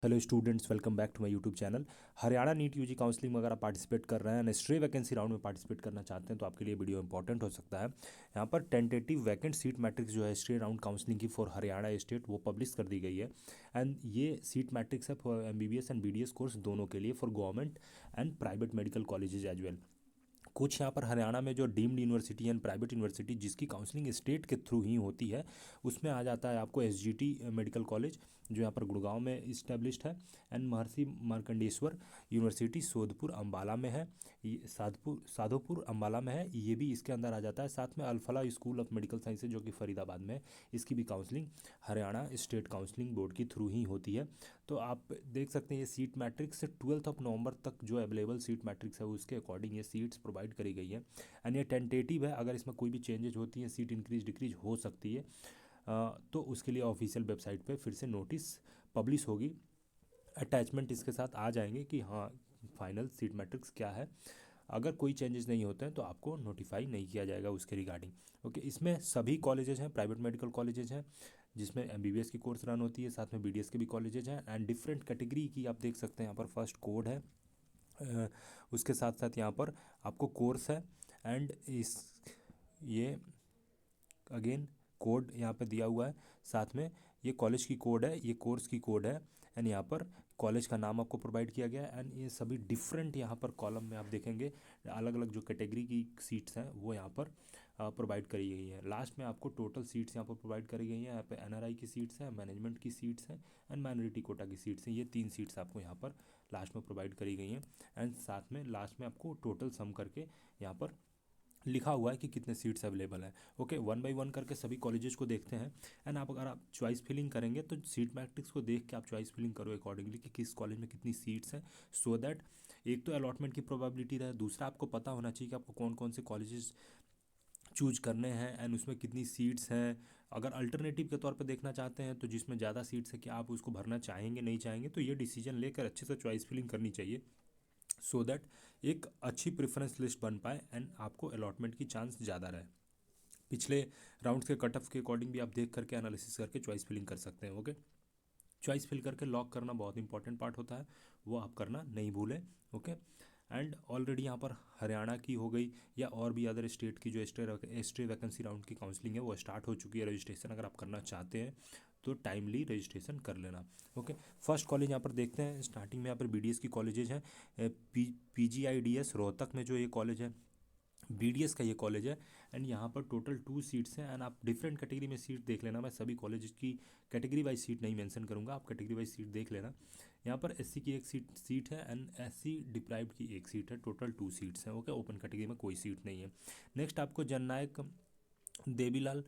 Hello students, welcome back to my YouTube channel. Haryana NEET UG counselling में अगर आप participate कर रहे हैं एंड स्ट्रे वैकेंसी राउंड में पार्टिसिपेट करना चाहते हैं तो आपके लिए वीडियो इंपॉर्टेंट हो सकता है। यहाँ पर टेंटेटिव वैकेंट सीट मैट्रिक्स जो है स्ट्रे राउंड काउंसलिंग की फॉर हरियाणा स्टेट वो पब्लिश कर दी गई है। एंड ये सीट मैट्रिक्स है for MBBS and BDS course दोनों के लिए, for government and private medical colleges as well. कुछ यहाँ पर हरियाणा में जो deemed university and private university जिसकी काउंसलिंग स्टेट के थ्रू ही होती है, उसमें आ जाता है आपको एसजीटी मेडिकल कॉलेज जो यहाँ पर गुड़गांव में इस्टेब्लिश्ड है, and Maharshi Markandeshwar university Sodhpur Ambala में है, ये साधोपुर अम्बाला में है, ये भी इसके अंदर आ जाता है। साथ में Alfalah school of medical sciences जो कि फरीदाबाद में है, इसकी भी counselling Haryana state counselling board के थ्रू ही होती है। तो आप देख सकते हैं ये सीट मैट्रिक्स 12 नवंबर तक जो अवेलेबल सीट मैट्रिक्स है उसके अकॉर्डिंग ये सीट्स प्रोवाइड करी गई है। एंड ये टेंटेटिव है, अगर इसमें कोई भी चेंजेज होती हैं, सीट इंक्रीज डिक्रीज हो सकती है, तो उसके लिए ऑफिशियल वेबसाइट पे फिर से नोटिस पब्लिश होगी। अटैचमेंट इसके साथ आ जाएंगे कि हाँ फाइनल सीट मैट्रिक्स क्या है। अगर कोई चेंजेस नहीं होते हैं तो आपको नोटिफाई नहीं किया जाएगा उसके रिगार्डिंग। ओके, इसमें सभी कॉलेजेस हैं, प्राइवेट मेडिकल कॉलेजेस हैं जिसमें एमबीबीएस की कोर्स रन होती है, साथ में बीडीएस के भी कॉलेजेस हैं, एंड डिफरेंट कैटेगरी की आप देख सकते हैं यहाँ पर फर्स्ट कोड है। उसके साथ साथ यहाँ पर आपको कोर्स है, एंड इस ये अगेन कोड यहाँ पे दिया हुआ है। साथ में ये कॉलेज की कोड है, ये कोर्स की कोड है, एंड यहाँ पर कॉलेज का नाम आपको प्रोवाइड किया गया है। एंड ये सभी डिफरेंट यहाँ पर कॉलम में आप देखेंगे अलग अलग जो कैटेगरी की सीट्स हैं वो यहाँ पर प्रोवाइड करी गई है। लास्ट में आपको टोटल सीट्स यहाँ पर प्रोवाइड करी गई हैं। यहाँ पे एनआरआई की सीट्स हैं, मैनेजमेंट की सीट्स हैं, एंड माइनॉरिटी कोटा की सीट्स हैं। ये 3 सीट्स आपको यहाँ पर लास्ट में प्रोवाइड करी गई हैं। एंड साथ में लास्ट में आपको टोटल सम करके यहाँ पर लिखा हुआ है कि कितने सीट्स अवेलेबल हैं। ओके, वन बाय वन करके सभी कॉलेजेस को देखते हैं। एंड आप अगर आप चॉइस फिलिंग करेंगे तो सीट मैट्रिक्स को देख के आप चॉइस फिलिंग करो अकॉर्डिंगली कि किस कॉलेज में कितनी सीट्स हैं, सो दैट एक तो अलॉटमेंट की प्रोबेबिलिटी रहे, दूसरा आपको पता होना चाहिए कि आपको कौन कौन से कॉलेजेस चूज करने हैं एंड उसमें कितनी सीट्स हैं। अगर अल्टरनेटिव के तौर पे देखना चाहते हैं तो जिसमें ज़्यादा सीट्स है, कि आप उसको भरना चाहेंगे नहीं चाहेंगे, तो ये डिसीजन लेकर अच्छे से चॉइस फिलिंग करनी चाहिए, सो दैट एक अच्छी प्रेफरेंस लिस्ट बन पाए एंड आपको अलॉटमेंट की चांस ज़्यादा रहे। पिछले राउंड्स के कट ऑफ के अकॉर्डिंग भी आप देख करके एनालिसिस करके चॉइस फिलिंग कर सकते हैं। ओके, चॉइस फिल करके लॉक करना बहुत इंपॉर्टेंट पार्ट होता है, वो आप करना नहीं भूलें। ओके, एंड ऑलरेडी यहाँ पर हरियाणा की हो गई या और भी अदर स्टेट की जो स्टे वैकेंसी राउंड की काउंसलिंग है वो स्टार्ट हो चुकी है। रजिस्ट्रेशन अगर आप करना चाहते हैं तो टाइमली रजिस्ट्रेशन कर लेना। ओके, फर्स्ट कॉलेज यहाँ पर देखते हैं। स्टार्टिंग में यहाँ पर बीडीएस की कॉलेजेज हैं। पीजीआईडीएस रोहतक में जो ये कॉलेज है, बीडीएस का ये कॉलेज है, एंड यहाँ पर टोटल 2 सीट्स हैं। एंड आप डिफरेंट कैटेगरी में सीट देख लेना, मैं सभी कॉलेज की कैटेगरी वाइज सीट नहीं मेंशन करूँगा, आप कैटेगरी वाइज सीट देख लेना। यहाँ पर एससी की एक सीट है एंड एससी डिप्राइव्ड की एक सीट है, टोटल 2 सीट्स हैं। ओके, ओपन कैटेगरी में कोई सीट नहीं है। नेक्स्ट आपको देवीलाल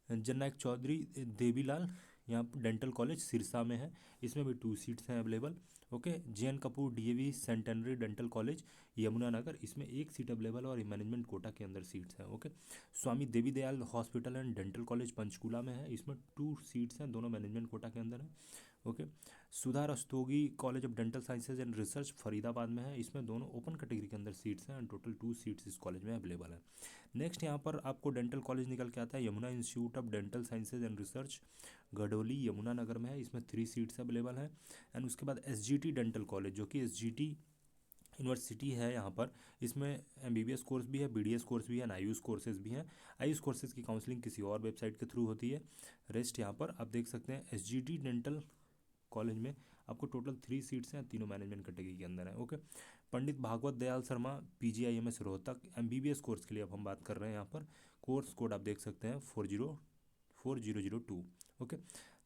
जननायक चौधरी देवीलाल यहाँ पर डेंटल कॉलेज सिरसा में है, इसमें भी 2 सीट्स हैं available. Okay, JN. Kapoor DAV centenary dental college Yamunanagar, इसमें एक सीट अवेलेबल और मैनेजमेंट कोटा के अंदर सीट्स हैं। Okay, Swami Devi Dayal hospital and dental college Panchkula में है, इसमें 2 सीट्स हैं, दोनों मैनेजमेंट कोटा के अंदर है। Okay, Sudha Rastogi college of dental sciences and research Faridabad में है, इसमें दोनों ओपन कैटेगरी के अंदर सीट्स हैं एंड टोटल 2 सीट्स इस कॉलेज में अवेलेबल है। नेक्स्ट यहाँ पर आपको डेंटल कॉलेज निकल के आता है Yamuna institute of dental sciences and research Gadoli Yamunanagar में है, इसमें 3 सीट्स अवेलेबल हैं। एंड उसके बाद एसजीटी डेंटल कॉलेज जो कि एसजीटी यूनिवर्सिटी है यहाँ पर, इसमें एमबीबीएस कोर्स भी है, बीडीएस कोर्स भी है, आयुष कोर्सेज भी हैं। आयुष कोर्सेज की काउंसलिंग किसी और वेबसाइट के थ्रू होती है। रेस्ट यहाँ पर आप देख सकते हैं। एसजीटी डेंटल कॉलेज में आपको टोटल 3 सीट्स हैं, तीनों मैनेजमेंट कैटेगरी के अंदर है। Okay, Pandit Bhagwat Dayal Sharma PGIMS Rohtak MBBS course के लिए अब हम बात कर रहे हैं। यहाँ पर कोर्स कोड आप देख सकते हैं 4002। ओके,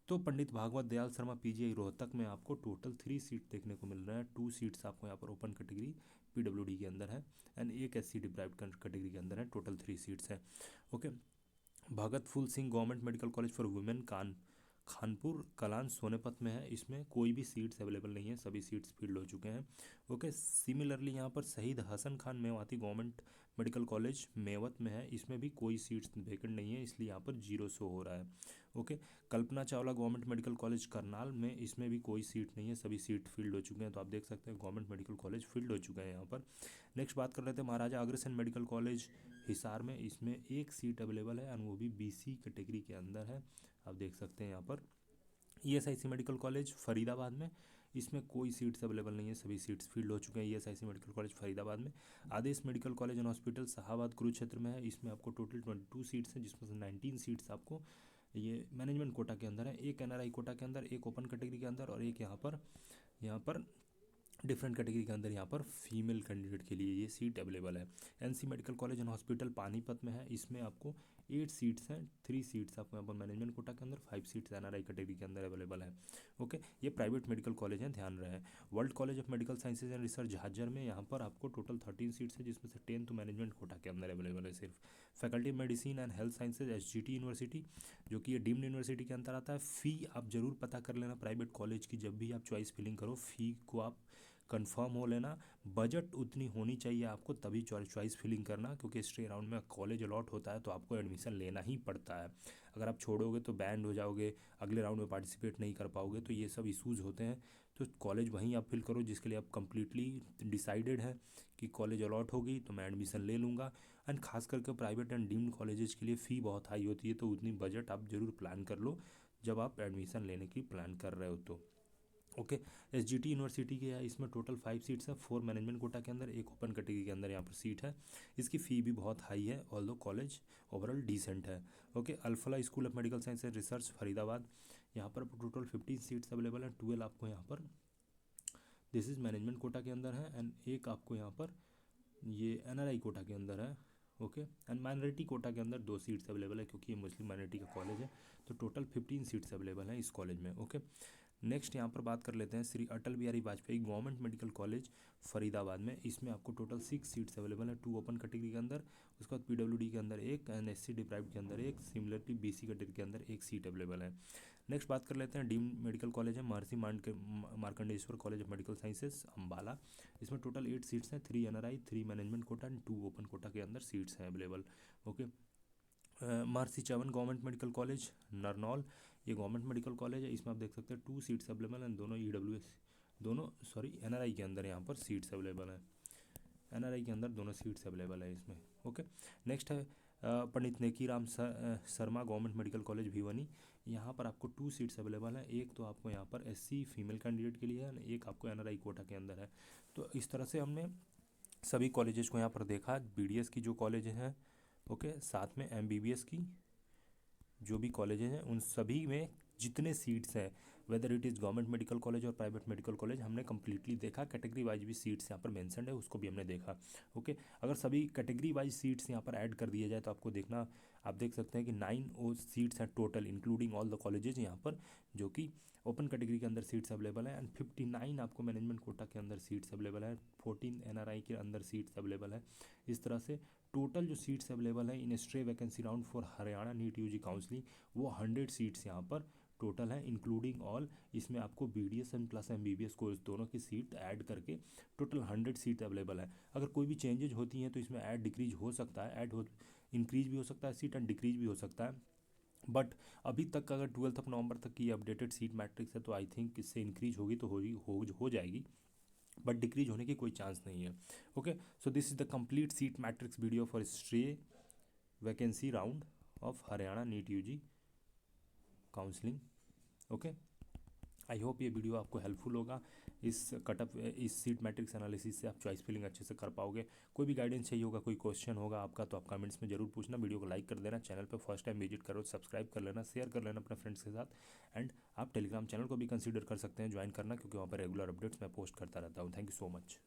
तो पंडित भागवत दयाल शर्मा पीजीआई रोहतक में आपको टोटल 3 सीट देखने को मिल रहे हैं। 2 सीट्स आपको यहाँ पर ओपन कैटेगरी पीडब्ल्यूडी के अंदर है एंड एक एससी डिप्राइव्ड कैटेगरी के अंदर है, टोटल 3 सीट्स हैं। Okay, Bhagat Phool Singh government medical college for women Khanpur Kalan Sonepat में है, इसमें कोई भी सीट्स अवेलेबल नहीं है, सभी सीट्स फिल्ड हो चुके हैं। ओके, सिमिलरली यहाँ पर Shaheed Hasan Khan Mewati government medical college Mewat में है, इसमें भी कोई सीट्स वेकेंट नहीं है, इसलिए यहाँ पर 0 शो हो रहा है। Okay, Kalpana Chawla government medical college Karnal में, इसमें भी कोई सीट नहीं है, सभी सीट फिल्ड हो चुके हैं। तो आप देख सकते हैं गवर्नमेंट मेडिकल कॉलेज फिल्ड हो चुके हैं यहाँ पर। नेक्स्ट बात कर रहे थे महाराजा अग्रसेन मेडिकल कॉलेज हिसार में, इसमें एक सीट अवेलेबल है एंड वो भी बीसी कैटेगरी के अंदर है। आप देख सकते हैं यहाँ पर ईएसआईसी मेडिकल कॉलेज फरीदाबाद में, इसमें कोई सीट्स अवेलेबल नहीं है, सभी सीट्स फील्ड हो चुके हैं। ESIC मेडिकल कॉलेज फरीदाबाद में। Adesh medical college and hospital Shahabad Kurukshetra में है, इसमें आपको टोटल 22 सीट्स हैं, जिसमें से 19 सीट्स आपको ये मैनेजमेंट कोटा के अंदर है, एक NRI कोटा के अंदर, एक ओपन कैटेगरी के अंदर और एक यहाँ पर डिफरेंट कैटेगरी के अंदर यहाँ पर फीमेल कैंडिडेट के लिए ये सीट अवेलेबल है। NC medical college and hospital Panipat में है, इसमें आपको 8 सीट्स हैं, 3 सीट्स आपको यहाँ पर मैनेजमेंट कोटा के अंदर, 5 सीट्स NRI कैटेगरी के अंदर अवेलेबल है। ओके, ये प्राइवेट मेडिकल कॉलेज हैं, ध्यान रहे। World college of medical sciences and research Jhajjar में यहाँ पर आपको टोटल 13 सीट्स है, जिसमें से 10 तो मैनेजमेंट कोटा के अंदर अवेलेबल है सिर्फ। Faculty medicine and health sciences SGT university, जो कि ये डीम्ड यूनिवर्सिटी के अंदर आता है। फ़ी आप जरूर पता कर लेना प्राइवेट कॉलेज की, जब भी आप चॉइस फिलिंग करो फ़ी को आप कंफर्म हो लेना। बजट उतनी होनी चाहिए आपको, तभी चॉइस फिलिंग करना, क्योंकि स्टे राउंड में कॉलेज अलॉट होता है तो आपको एडमिशन लेना ही पड़ता है। अगर आप छोड़ोगे तो बैंड हो जाओगे, अगले राउंड में पार्टिसिपेट नहीं कर पाओगे, तो ये सब इशूज़ होते हैं। तो कॉलेज वहीं आप फिल करो जिसके लिए आप कम्प्लीटली डिसाइडेड है कि कॉलेज अलॉट होगी तो मैं एडमिशन ले लूँगा। एंड खास करके प्राइवेट एंड डीम्ड कॉलेजेस के लिए फ़ी बहुत हाई होती है, तो उतनी बजट आप ज़रूर प्लान कर लो जब आप एडमिशन लेने की प्लान कर रहे हो तो। ओके, SGT यूनिवर्सिटी के है, इसमें टोटल 5 सीट्स हैं, 4 मैनेजमेंट कोटा के अंदर, एक ओपन कैटेगरी के अंदर यहाँ पर सीट है। इसकी फ़ी भी बहुत हाई है, ऑल्दो कॉलेज ओवरऑल डिसेंट है। Okay, Alfalah school of medical science and research Faridabad, यहाँ पर टोटल 15 सीट्स अवेलेबल हैं, 12 आपको यहाँ पर दिस इज़ मैनेजमेंट कोटा के अंदर है, एंड एक आपको यहाँ पर ये NRI कोटा के अंदर है। ओके, एंड माइनॉरिटी कोटा के अंदर 2 सीट्स अवेलेबल है, क्योंकि ये मुस्लिम माइनॉरिटी का कॉलेज है, तो टोटल 15 सीट्स अवेलेबल हैं इस कॉलेज में। ओके, नेक्स्ट यहाँ पर बात कर लेते हैं Shri Atal Bihari Vajpayee government medical college Faridabad में, इसमें आपको टोटल 6 सीट्स अवेलेबल है, 2 ओपन कैटेगरी के अंदर, उसके बाद PWD के अंदर एक, एंड SC डिप्राइव्ड के अंदर एक, सिमिलरली BC कैटेगरी के अंदर एक सीट अवेलेबल है। नेक्स्ट बात कर लेते हैं डीम्ड मेडिकल कॉलेज है, Maharshi Markandeshwar college of medical sciences Ambala, इसमें टोटल 8 सीट्स हैं, 3 NRI, 3 management quota and 2 open quota के अंदर सीट्स हैं available. Okay, Maharshi Chavan government medical college Narnaul, ये गवर्नमेंट मेडिकल कॉलेज है, इसमें आप देख सकते हैं 2 सीट्स अवेलेबल हैं, दोनों NRI के अंदर यहाँ पर सीट्स अवेलेबल हैं, NRI के अंदर दोनों सीट्स अवेलेबल है इसमें। ओके, नेक्स्ट है Pandit Nekiram Sharma government medical college Bhiwani, यहाँ पर आपको 2 सीट्स अवेलेबल है, एक तो आपको यहाँ पर SC फीमेल कैंडिडेट के लिए है, एक आपको NRI कोटा के अंदर है। तो इस तरह से हमने सभी कॉलेजेस को यहाँ पर देखा, BDS की जो कॉलेज हैं, ओके, साथ में MBBS की जो भी कॉलेजेस हैं, उन सभी में जितने सीट्स हैं, whether it is government medical college और प्राइवेट मेडिकल कॉलेज, हमने कम्प्लीटली देखा। कैटेगरी वाइज भी सीट्स यहाँ पर मेंशन्ड है, उसको भी हमने देखा। ओके, अगर सभी कैटेगरी वाइज सीट्स यहाँ पर ऐड कर दिए जाए तो आपको देखना, आप देख सकते हैं कि 9 सीट्स हैं total, including all the colleges यहाँ पर, जो कि ओपन कैटेगरी के अंदर सीट्स अवेलेबल है, एंड 59 आपको मैनेजमेंट कोटा के अंदर सीट्स अवेलेबल है, 14 NRI के अंदर सीट्स अवेलेबल है। इस तरह से टोटल जो सीट्स अवेलेबल है in stray vacancy round for Haryana NEET UG counselling, वो 100 सीट्स यहाँ पर टोटल है, इंक्लूडिंग ऑल। इसमें आपको BDS and plus MBBS course दोनों की सीट ऐड करके टोटल 100 सीट अवेलेबल है। अगर कोई भी चेंजेज होती हैं तो इसमें ऐड डिक्रीज हो सकता है, इंक्रीज भी हो सकता है सीट, एंड डिक्रीज भी हो सकता है। बट अभी तक अगर 12 नवंबर तक की अपडेटेड सीट मैट्रिक्स है, तो आई थिंक इससे इंक्रीज होगी तो हो जाएगी, बट डिक्रीज होने की कोई चांस नहीं है। Okay, so this is the complete seat matrix video for stray vacancy round of Haryana NEET UG counselling. Okay, I hope ये वीडियो आपको हेल्पफुल होगा। इस सीट मैट्रिक्स एनालिसिस से आप चॉइस फिलिंग अच्छे से कर पाओगे। कोई भी गाइडेंस चाहिए होगा, कोई क्वेश्चन होगा आपका, तो आप कमेंट्स में जरूर पूछना। वीडियो को लाइक कर देना, चैनल पे फर्स्ट टाइम विजिट करो तो सब्सक्राइब कर लेना, शेयर कर लेना अपने फ्रेंड्स के साथ, एंड आप टेलीग्राम चैनल को भी कंसिडर कर सकते हैं ज्वाइन करना, क्योंकि वहाँ पर रेगुलर अपडेट्स मैं पोस्ट करता रहता हूँ। Thank you so much.